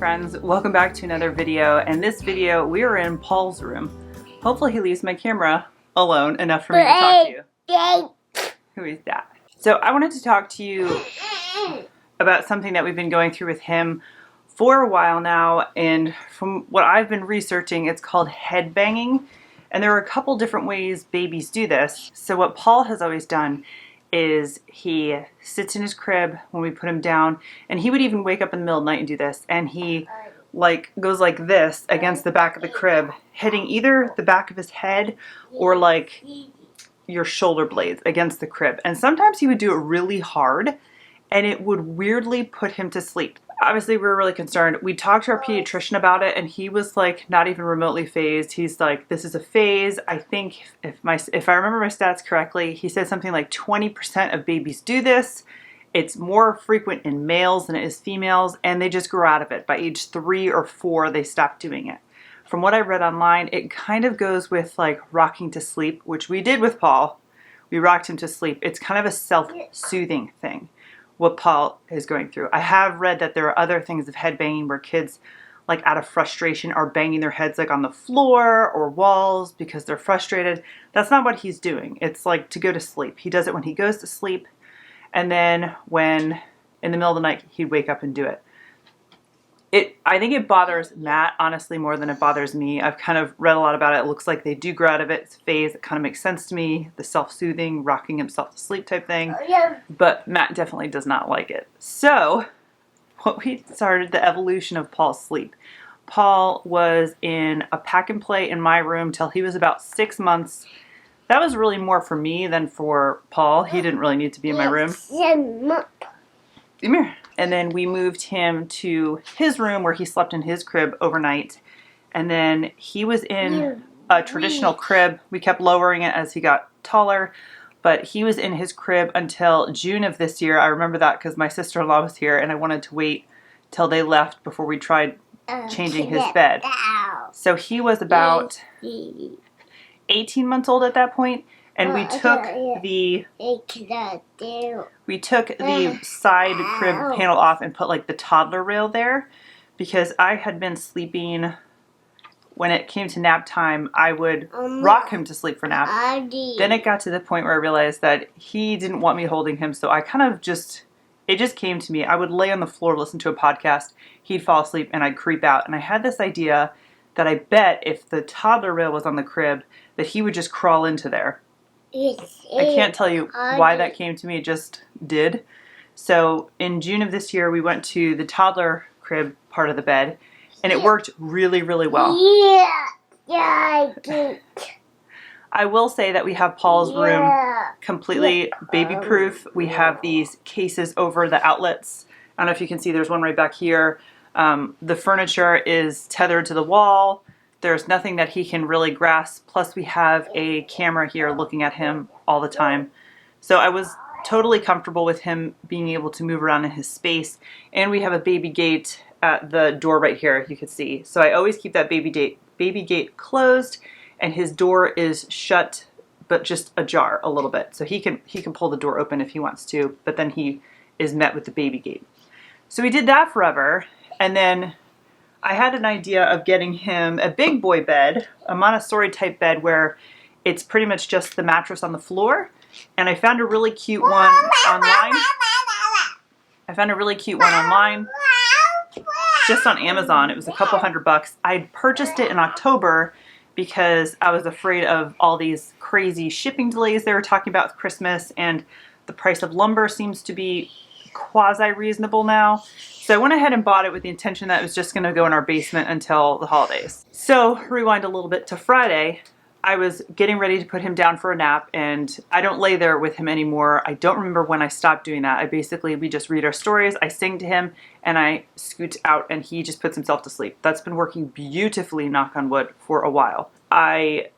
friends, welcome back to another video. And this video we are in Paul's room. Hopefully he leaves my camera alone enough for me to talk to you. Who is that? So I wanted to talk to you about something that we've been going through with him for a while now, and from what I've been researching, it's called head banging. And there are a couple different ways babies do this. So what Paul has always done is he sits in his crib when we put him down, and he would even wake up in the middle of the night and do this, and he goes like this against the back of the crib, hitting either the back of his head or like your shoulder blades against the crib. And sometimes he would do it really hard and it would weirdly put him to sleep. Obviously we were really concerned. We talked to our pediatrician about it and he was like not even remotely phased. He's like, this is a phase. I think if I remember my stats correctly, he said something like 20% of babies do this. It's more frequent in males than it is females, and they just grow out of it. By age 3 or 4, they stop doing it. From what I read online, it kind of goes with like rocking to sleep, which we did with Paul. We rocked him to sleep. It's kind of a self-soothing thing, what Paul is going through. I have read that there are other things of head banging where kids, like out of frustration, are banging their heads like on the floor or walls because they're frustrated. That's not what he's doing. It's like to go to sleep. He does it when he goes to sleep. And then when in the middle of the night, he'd wake up and do it. I think it bothers Matt, honestly, more than it bothers me. I've kind of read a lot about it. It looks like they do grow out of it. It's a phase. It kind of makes sense to me. The self-soothing, rocking himself to sleep type thing. But Matt definitely does not like it. So what we started the evolution of Paul's sleep. Paul was in a pack and play in my room till he was about 6 months. That was really more for me than for Paul. He didn't really need to be in my room. Come here. And then we moved him to his room where he slept in his crib overnight. And then he was in a traditional crib. We kept lowering it as he got taller. But he was in his crib until June of this year. I remember that because my sister-in-law was here and I wanted to wait till they left before we tried changing his bed. So he was about 18 months old at that point, and we took the side crib panel off and put like the toddler rail there, because I had been sleeping. When it came to nap time, I would rock him to sleep for nap. Then it got to the point where I realized that he didn't want me holding him, so I kind of it just came to me. I would lay on the floor, listen to a podcast, he'd fall asleep, and I'd creep out. And I had this idea that I bet if the toddler rail was on the crib, that he would just crawl into there. I can't tell you why that came to me, it just did. So in June of this year, we went to the toddler crib part of the bed, and it worked really, really well. I will say that we have Paul's room completely baby-proof. We have these cases over the outlets. I don't know if you can see, there's one right back here. The furniture is tethered to the wall. There's nothing that he can really grasp. Plus we have a camera here looking at him all the time. So I was totally comfortable with him being able to move around in his space. And we have a baby gate at the door right here, you can see. So I always keep that baby gate closed, and his door is shut, but just ajar a little bit. So he can pull the door open if he wants to, but then he is met with the baby gate. So we did that forever. And then I had an idea of getting him a big boy bed, a Montessori type bed where it's pretty much just the mattress on the floor. And I found a really cute one online. Just on Amazon. It was a couple $100. I'd purchased it in October because I was afraid of all these crazy shipping delays they were talking about with Christmas, and the price of lumber seems to be quasi-reasonable now. So I went ahead and bought it with the intention that it was just going to go in our basement until the holidays. So rewind a little bit to Friday. I was getting ready to put him down for a nap, and I don't lay there with him anymore. I don't remember when I stopped doing that. We just read our stories, I sing to him, and I scoot out and he just puts himself to sleep. That's been working beautifully, knock on wood, for a while. I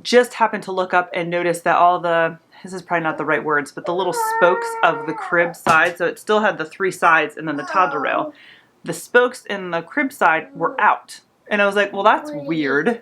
just happened to look up and notice that this is probably not the right words, but the little spokes of the crib side, so it still had the 3 sides and then the toddler rail. The spokes in the crib side were out. And I was like, well, that's weird.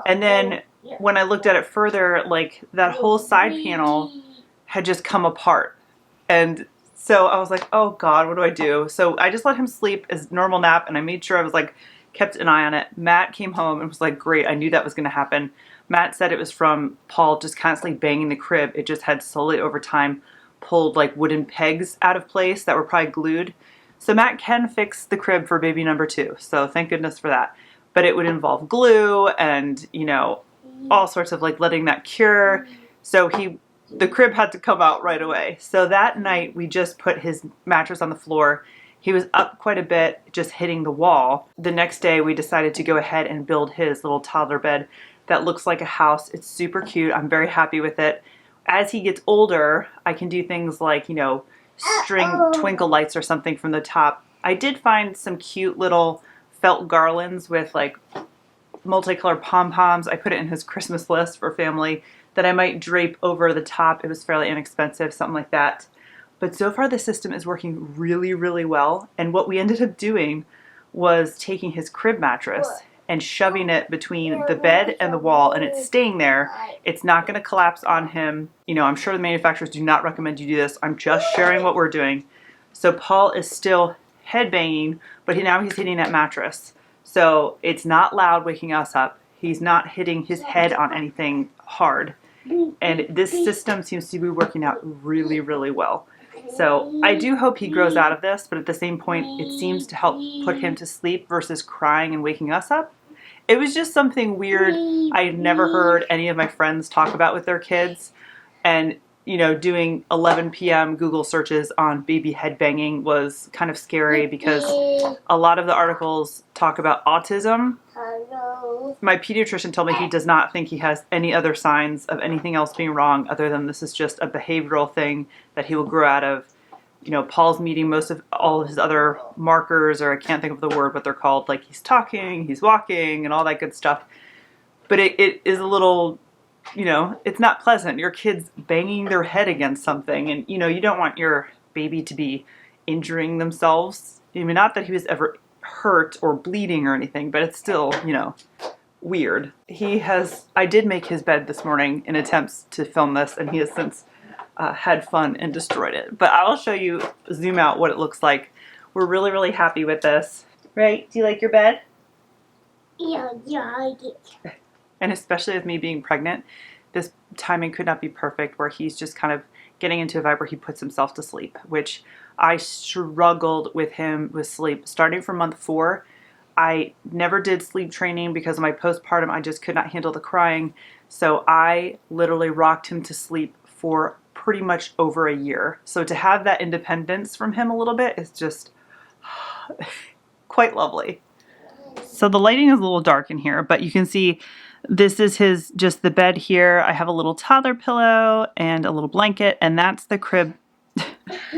And then when I looked at it further, like that whole side panel had just come apart. And So I was like, oh God, what do I do? So I just let him sleep his normal nap, and I made sure I was like, kept an eye on it. Matt came home and was like, great, I knew that was gonna happen. Matt said it was from Paul just constantly banging the crib. It just had slowly over time pulled like wooden pegs out of place that were probably glued. So Matt can fix the crib for baby number 2. So thank goodness for that. But it would involve glue and, you know, all sorts of like letting that cure. So the crib had to come out right away. So that night we just put his mattress on the floor. He was up quite a bit, just hitting the wall. The next day we decided to go ahead and build his little toddler bed that looks like a house. It's super cute. I'm very happy with it. As he gets older, I can do things like, you know, string twinkle lights or something from the top. I did find some cute little felt garlands with like multicolored pom-poms. I put it in his Christmas list for family that I might drape over the top. It was fairly inexpensive, something like that. But so far the system is working really, really well. And what we ended up doing was taking his crib mattress and shoving it between the bed and the wall, and it's staying there. It's not going to collapse on him. You know, I'm sure the manufacturers do not recommend you do this. I'm just sharing what we're doing. So Paul is still head banging, but now he's hitting that mattress. So it's not loud waking us up. He's not hitting his head on anything hard. And this system seems to be working out really, really well. So I do hope he grows out of this, but at the same point, it seems to help put him to sleep versus crying and waking us up. It was just something weird I had never heard any of my friends talk about with their kids. And, you know, doing 11 p.m. Google searches on baby head banging was kind of scary because a lot of the articles talk about autism. My pediatrician told me he does not think he has any other signs of anything else being wrong other than this is just a behavioral thing that he will grow out of. You know, Paul's meeting most of all of his other markers, or I can't think of the word, what they're called. Like he's talking, he's walking, and all that good stuff. But it is a little, you know, it's not pleasant. Your kid's banging their head against something, and, you know, you don't want your baby to be injuring themselves. I mean, not that he was ever hurt or bleeding or anything, but it's still, you know, weird. I did make his bed this morning in attempts to film this, and he has since had fun and destroyed it. But I'll show you, zoom out, what it looks like. We're really, really happy with this. Right? Do you like your bed? Yeah, I like it. And especially with me being pregnant, this timing could not be perfect where he's just kind of getting into a vibe where he puts himself to sleep, which I struggled with him with sleep. Starting from month 4, I never did sleep training because of my postpartum. I just could not handle the crying. So I literally rocked him to sleep for pretty much over a year. So to have that independence from him a little bit is just quite lovely. So the lighting is a little dark in here, but you can see this is just the bed here. I have a little toddler pillow and a little blanket, and that's the crib.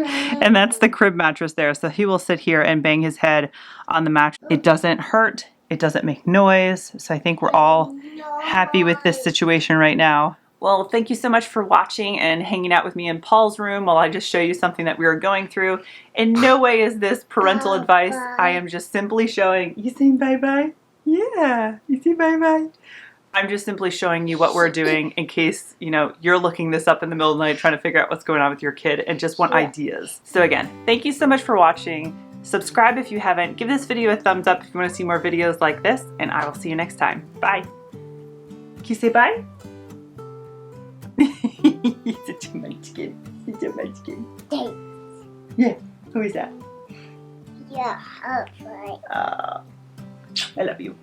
And that's the crib mattress there. So he will sit here and bang his head on the mattress. It doesn't hurt. It doesn't make noise. So I think we're all happy with this situation right now. Well, thank you so much for watching and hanging out with me in Paul's room while I just show you something that we were going through. In no way is this parental advice. I am just simply showing, you saying bye-bye? Yeah, you say bye-bye. I'm just simply showing you what we're doing in case, you know, you're looking this up in the middle of the night trying to figure out what's going on with your kid and just want ideas. So again, thank you so much for watching. Subscribe if you haven't. Give this video a thumbs up if you want to see more videos like this, and I will see you next time. Bye. Can you say bye? He's such a munchkin. He's a munchkin. Thanks. Yeah. Who is that? Yeah, hopefully. I love you.